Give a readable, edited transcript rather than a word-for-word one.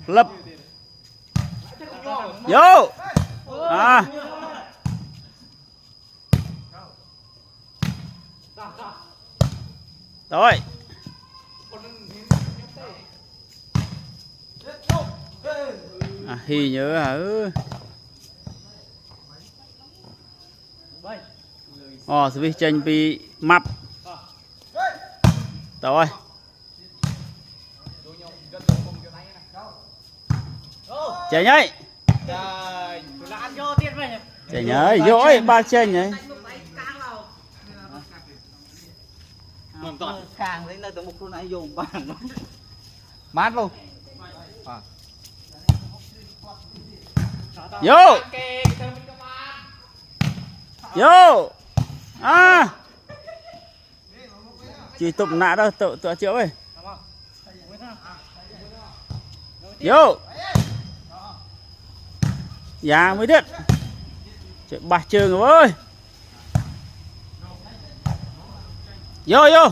lập vô rồi hi nhớ hả sự vi tranh bị mập rồi chạy nhảy chạy nhảy dỗi ba chân nhảy càng lấy nơi từ một con này dùng bàn mát luôn vô vô chỉ tụm nạ đâu tụi Triệu ơi vô dạ mới biết chuyện bạch trường rồi ơi vô rồi